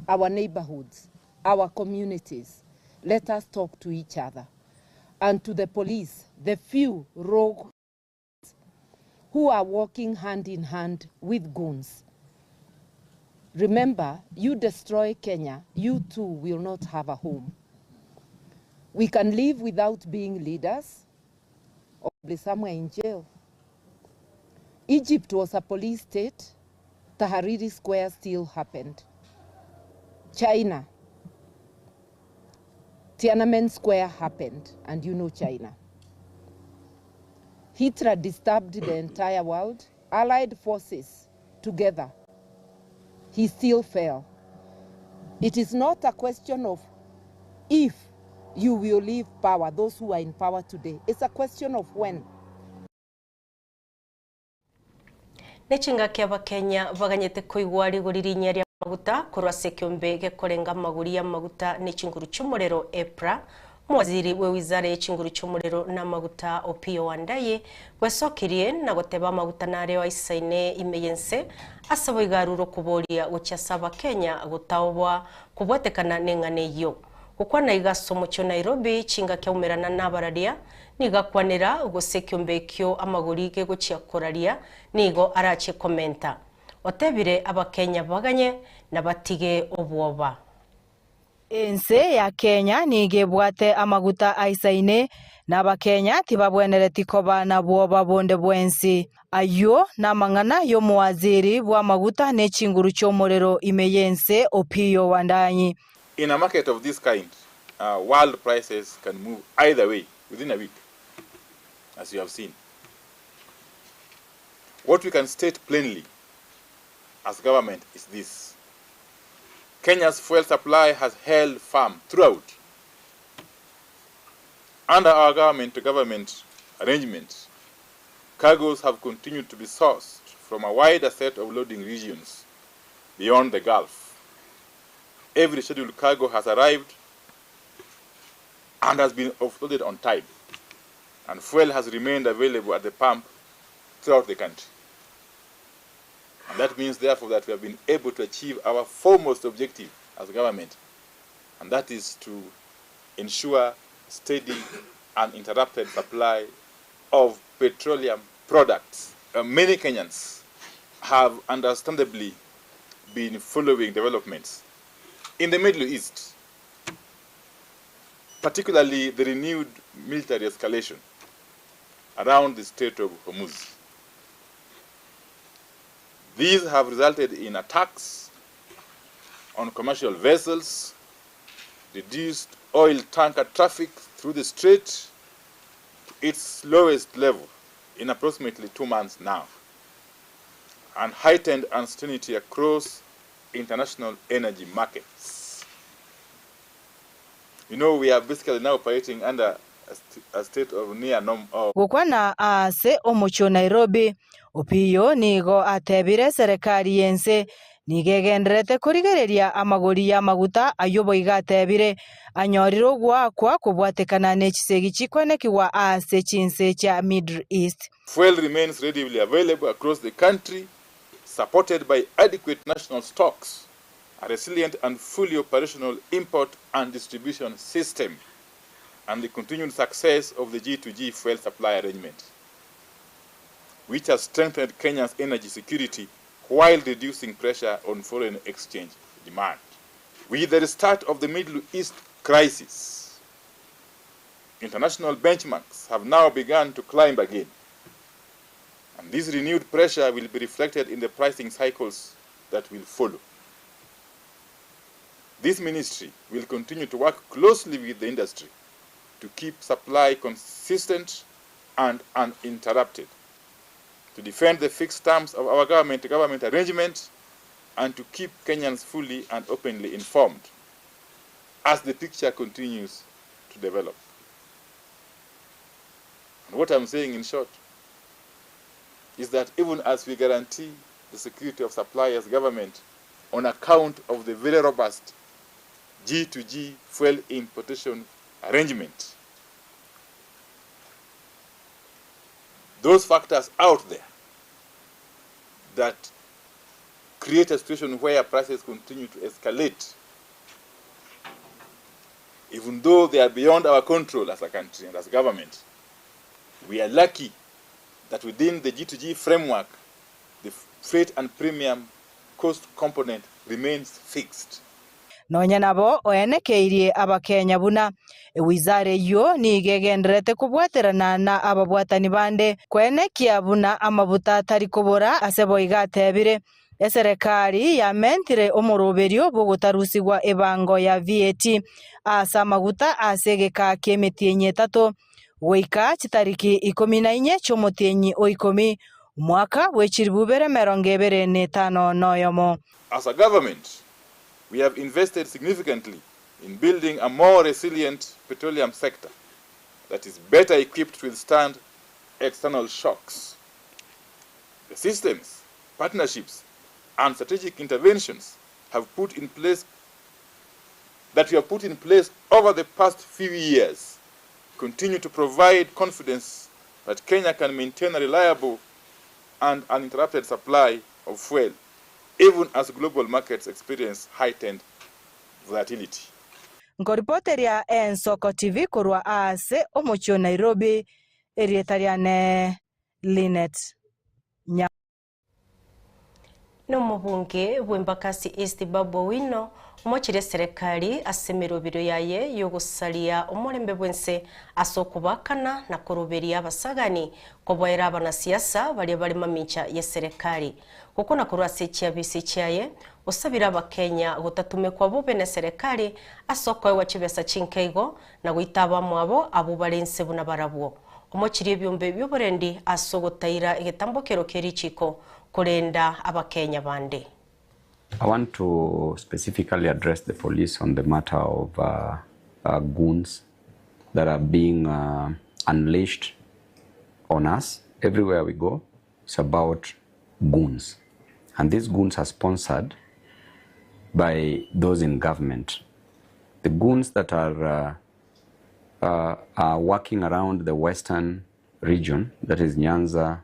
our neighborhoods, our communities. Let us talk to each other. And to the police, the few rogue who are working hand in hand with goons. Remember, you destroy Kenya, you too will not have a home. We can live without being leaders or be somewhere in jail. Egypt was a police state. Tahrir Square still happened. China, Tiananmen Square happened, and you know China. Hitler disturbed the entire world, allied forces together. He still fell. It is not a question of if you will leave power, those who are in power today. It's a question of when. Nechinga kia Bakenya baganyete kuigwa riguririnya ria maguta kurwase kiombe gekorenga maguri ya maguta n'ekinguru cy'umurero EPRA. Mwaziri we wizara y'ekinguru cy'umurero n'amaguta Opiyo Wandaye wesokirie na goteba maguta nare wa isaine imeyense asabo igaruro kuboria gucyasaba Kenya gutawwa kubwatekana n'engane yo kukwana igasomo cyo Nairobi chinga kyaumerana n'abararia nigakwanira gusekiombe kyo amaguri ge gucyakoraria nigo arache komenta otebire abakenya baganye nabatige obwoba. Ense ya Kenya nigebwate amaguta aisaine n'abakenya tibabwenere tikoba na bwoba bonde bwensi ayo namangana yo muwaziri bwa maguta n'ekinguru cy'omurero imeyense Opiyo Wandaye. In a market of this kind, world prices can move either way within a week, as you have seen. What we can state plainly as government is this. Kenya's fuel supply has held firm throughout. Under our government-to-government arrangements, cargoes have continued to be sourced from a wider set of loading regions beyond the Gulf. Every scheduled cargo has arrived and has been offloaded on time, and fuel has remained available at the pump throughout the country. And that means, therefore, that we have been able to achieve our foremost objective as government, and that is to ensure steady and uninterrupted supply of petroleum products. Many Kenyans have understandably been following developments in the Middle East, particularly the renewed military escalation around the Strait of Hormuz. These have resulted in attacks on commercial vessels, reduced oil tanker traffic through the strait to its lowest level in approximately 2 months now, and heightened uncertainty across international energy markets. You know, we are basically now operating under a state of near normal. Gukwana ase omucho Nairobi opiyo nigo atebire serikali yense nigegenderete kurigereria amagori ya maguta ayobo igatebire anyoriro gwakwa kubwatekana n'ekisegi kikwenekiwa ase chinse cha Middle East. Fuel remains readily available across the country, supported by adequate national stocks, a resilient and fully operational import and distribution system, and the continued success of the G2G fuel supply arrangement, which has strengthened Kenya's energy security while reducing pressure on foreign exchange demand. With the restart of the Middle East crisis, international benchmarks have now begun to climb again, and this renewed pressure will be reflected in the pricing cycles that will follow. This ministry will continue to work closely with the industry to keep supply consistent and uninterrupted, to defend the fixed terms of our government-to-government arrangement, and to keep Kenyans fully and openly informed as the picture continues to develop. And what I'm saying in short is that even as we guarantee the security of supply as government on account of the very robust G2G fuel importation arrangement, those factors out there that create a situation where prices continue to escalate, even though they are beyond our control as a country and as a government, we are lucky that within the G2G framework, the freight and premium cost component remains fixed. Nonya nabo oenekeirie abakenya buna wizara yo nigegenderete kubwaterana na ababwatani bande kwenekia buna amabuta atari kubora asebo igatebire eserikali yamentire omuroberio bugutarusigwa ebango ya VAT asa maguta asegeka kemetienye 3 goika chitariki 14 chomutienyi oikomi mwaka wechiribubere 2025 noyomo. As a government, we have invested significantly in building a more resilient petroleum sector that is better equipped to withstand external shocks. The systems, partnerships, and strategic interventions we have put in place over the past few years continue to provide confidence that Kenya can maintain a reliable and uninterrupted supply of fuel, even as global markets experience heightened volatility. Ngoripoteria Ensa TV kurwa ase omucho Nairobi erietariane Linet N'omubunge bw'Embakasi East Babu Owino omochire serikali asemero biro yaye yogusalia omulembe bwense asokubakana na kuruberia abasagani kobwaera abanasiasa bali mamicha ye serikali kukona kurwase chiabisi chaye osabira abakenya gutatume kwa bube na serikali asokwa wachibesa chinkeigo na guitaba mwabo abubalense buna barabwo omochire byombe byoborendi asogotaira egetambokero kerichiko kurenda abakenya bande. I want to specifically address the police on the matter of goons that are being unleashed on us everywhere we go. It's about goons, and these goons are sponsored by those in government. The goons that are working around the western region, that is Nyanza,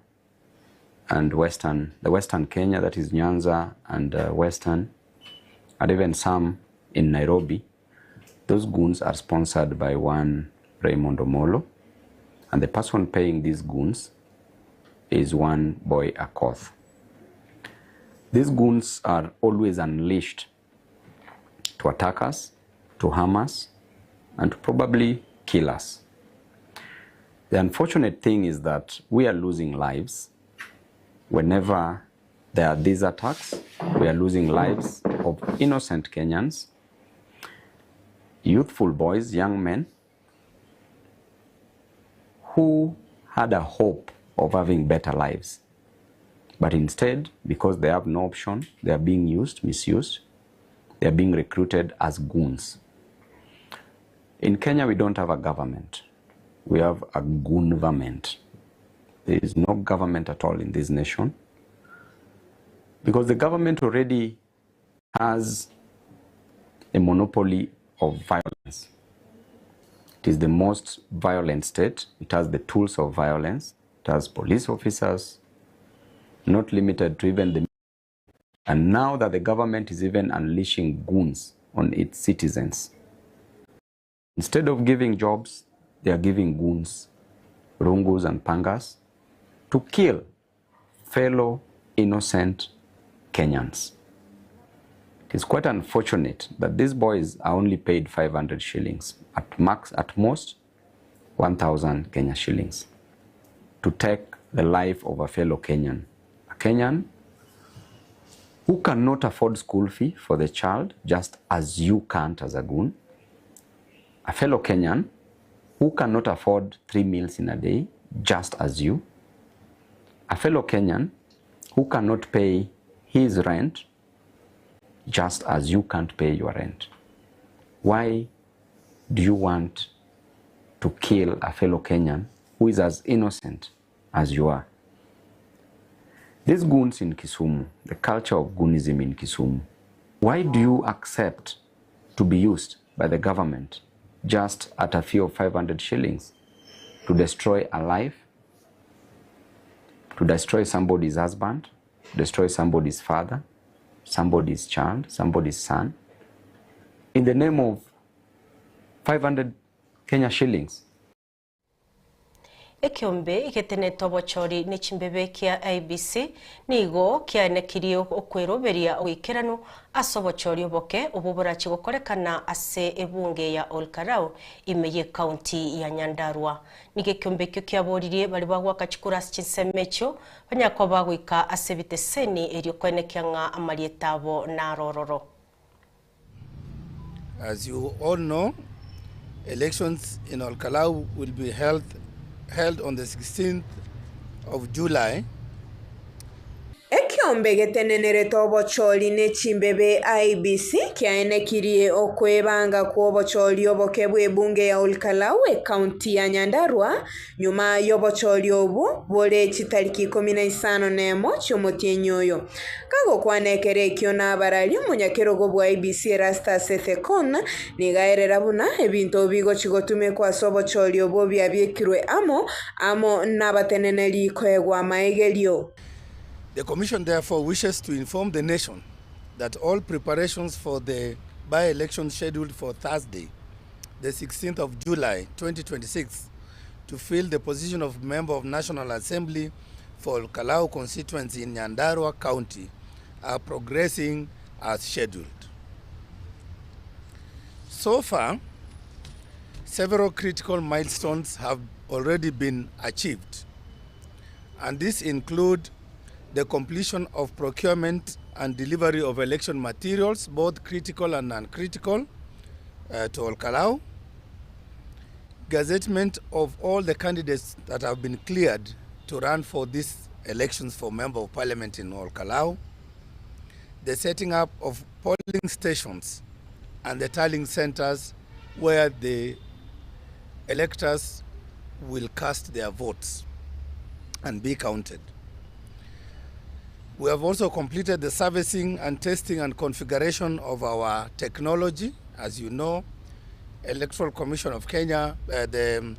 and the western Kenya, that is Nyanza and western, and even some in Nairobi. Those goons are sponsored by one Raymond Omolo, and the person paying these goons is one boy Akoth. These goons are always unleashed to attack us, to harm us, and to probably kill us. The unfortunate thing is that we are losing lives whenever there are these attacks. We are losing lives of innocent Kenyans, youthful boys, young men, who had a hope of having better lives. But instead, because they have no option, they are being used, misused. They are being recruited as goons. In Kenya, we don't have a government. We have a goon-verment. There is no government at all in this nation, because the government already has a monopoly of violence. It is the most violent state. It has the tools of violence. It has police officers, not limited to even the... And now that the government is even unleashing goons on its citizens, instead of giving jobs, they are giving goons, rungus and pangas, to kill fellow innocent Kenyans. It is quite unfortunate that these boys are only paid 500 shillings, at most 1,000 Kenya shillings, to take the life of a fellow Kenyan. A Kenyan who cannot afford school fee for the child, just as you can't as a goon. A fellow Kenyan who cannot afford 3 meals in a day, just as you. A fellow Kenyan who cannot pay his rent, just as you can't pay your rent. Why do you want to kill a fellow Kenyan who is as innocent as you are? These goons in Kisumu, the culture of goonism in Kisumu, why do you accept to be used by the government just at a fee of 500 shillings to destroy a life, to destroy somebody's husband, destroy somebody's father, somebody's child, somebody's son, in the name of 500 Kenya shillings? Ekiombe iketenetwa bochori nichimbebe kia IBC nigo kianekirie okweroberia gwikiranu aso bochori oboke obuburachi gukorekana ase ebunge ya Olkarau imeye county ya Nyandarua. Nige kiombe kyo kiaboririe bali bagwaka chikuras chinsemecho banyako bagwika ase biteseni erio kwenekianga amalietabo na rororo. As you all know, elections in Olkarau will be held on the 16th of July. Ekiombe getenenere tobochori nechimbebe IBC kiaenekirie okwebanga kuobochori oboke bwebunge ya Olkarau county ya Nyandarua nyuma yobochori obu bole chitariki 15 chomotyenyoyo kago kwanekere kyo nabarali munyakerogo bwa IBC Rasta Sethekon nigaerera buna ebinto bigo chigotume kwa sobochori obo byabyekirwe amo nabateneneri kwegwa maegelio. The Commission therefore wishes to inform the nation that all preparations for the by-election scheduled for Thursday, the 16th of July 2026, to fill the position of Member of National Assembly for Olkarau constituency in Nyandarua County are progressing as scheduled. So far, several critical milestones have already been achieved, and these include the completion of procurement and delivery of election materials, both critical and non-critical, to Olkarau, gazettement of all the candidates that have been cleared to run for these elections for Member of Parliament in Olkarau, the setting up of polling stations and the tallying centers where the electors will cast their votes and be counted. We have also completed the servicing and testing and configuration of our technology. As you know, Electoral Commission of Kenya, the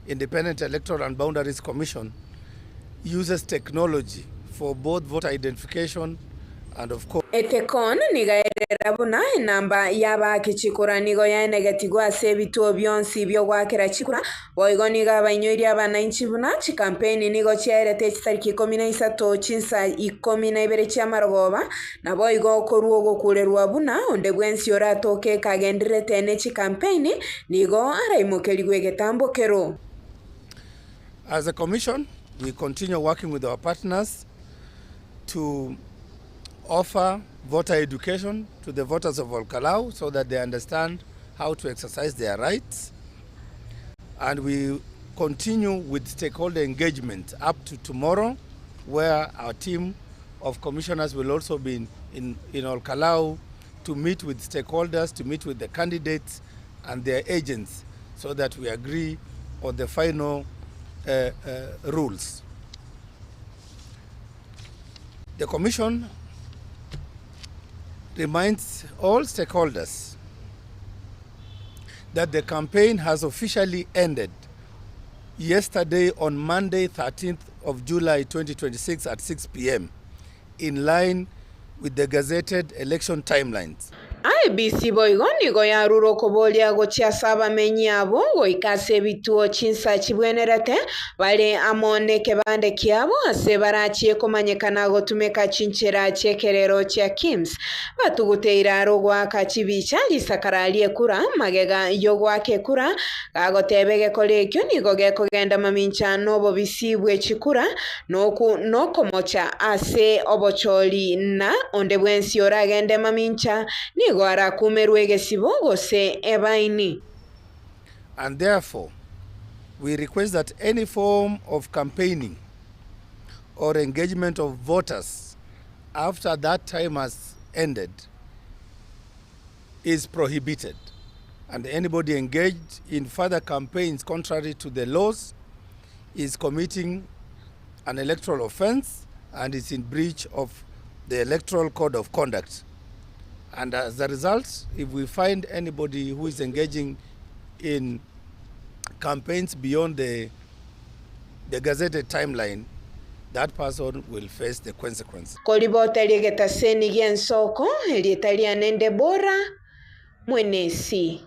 Independent Electoral and Boundaries Commission, uses technology for both voter identification and of course etekon nigaerera buna namba yaba kichikura nigo yanegetigwa sebituo byonsi byo gwakira chikura boigo niga banyoiria abananchi buna chi campaign nigo chiarete chitariki 13 chinsa 12 chiamarogoba na boigo koruo gokurerwa buna onde bwensi oratoke kagendirete ne chi campaign nigo araimokerigwe getambokero. As a commission, we continue working with our partners to offer voter education to the voters of Olkalau so that they understand how to exercise their rights. And we continue with stakeholder engagement up to tomorrow, where our team of commissioners will also be in Olkalau to meet with stakeholders, to meet with the candidates and their agents so that we agree on the final rules. The Commission reminds all stakeholders that the campaign has officially ended yesterday on Monday, 13th of July 2026 at 6 p.m. in line with the gazetted election timelines. IBC boigoni go yaruro kobolia go chiasaba menyabo go ikase bituo chinsa chibwenerete bale amone kebande kiabo ase barachie komanyekana go tumeka chinchera chekerero chia Kims batuguteira rogwa kachibicha lisakaralie kura magega yogwa kekura gagotebege kolekyo nigo gekogenda mamincha nobo bisibwe chikura noko mocha ase obocholi na onde bwensi oragende mamincha and therefore we request that any form of campaigning or engagement of voters after that time has ended is prohibited, and anybody engaged in further campaigns contrary to the laws is committing an electoral offense and is in breach of the Electoral Code of Conduct. And as a result, if we find anybody who is engaging in campaigns beyond the gazetted timeline, that person will face the consequence. Kolibota ligeta seni gen soko, elitalia nende bora, mwenesi.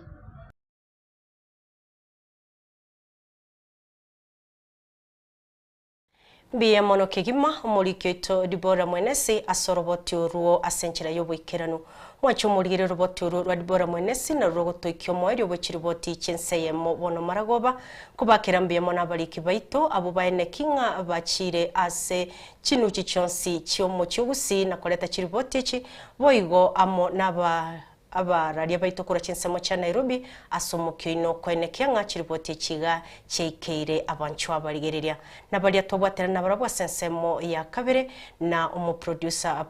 Eyemo no kigima omurikito Dibora Mwenesi asoroboti oruo asenchira yoboikerano mwacho murigire roboti oruo rwa Dibora Mwenesi na rogotoikyo moyo bwechiriboti chense Eyemo bono maragoba kubakira Eyemo nabariki baito abo baene kinga bachire ase chinu chichonsi chiomo chugusi na koleta chiriboti chi boigo amo naba abararia baito kura chinsemo cha Nairobi asomokyo ino kwenekianga chiriboti chiga cheikeire abanchu abarigereria nabaria tobwatera nabarabwa sensemo ya kabere na producer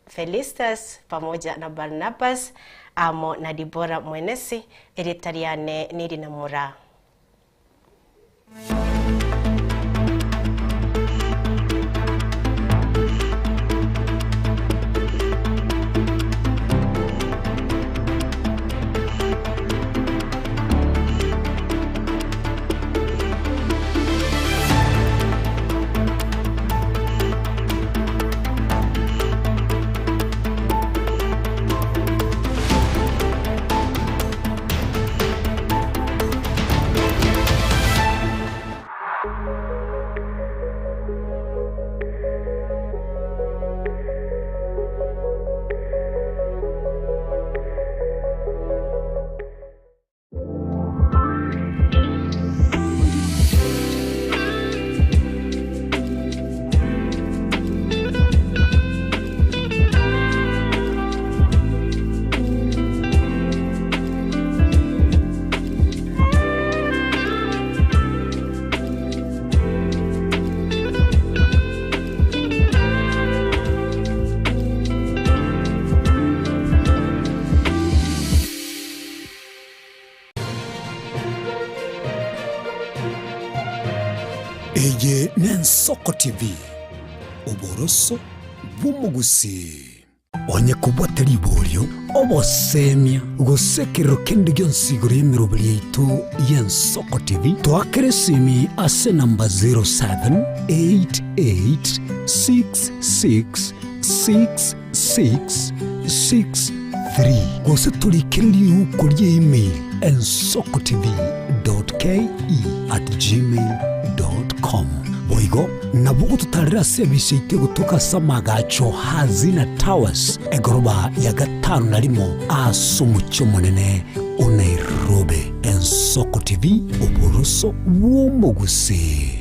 Felistas pamoja na Barnabas amo na Dibora Mwenesi eritariane niri na mura. Eye Nensoko TV oboroso bumugusi onye kubwatari ibolyo obosemia gusekero kende gyonsiguro yemirobuli yaitu y'Ensoko TV twakeresimi ase namba 0788666663 gose tulikiriri ukuri email ensokotv.ke@gmail.com boigo nabugo tutarira service ite gutuka samagacho hazina towers egoroba ya gatanu narimo asumucyo munene Nairobi. Ensoko TV oboroso bw'umugusi.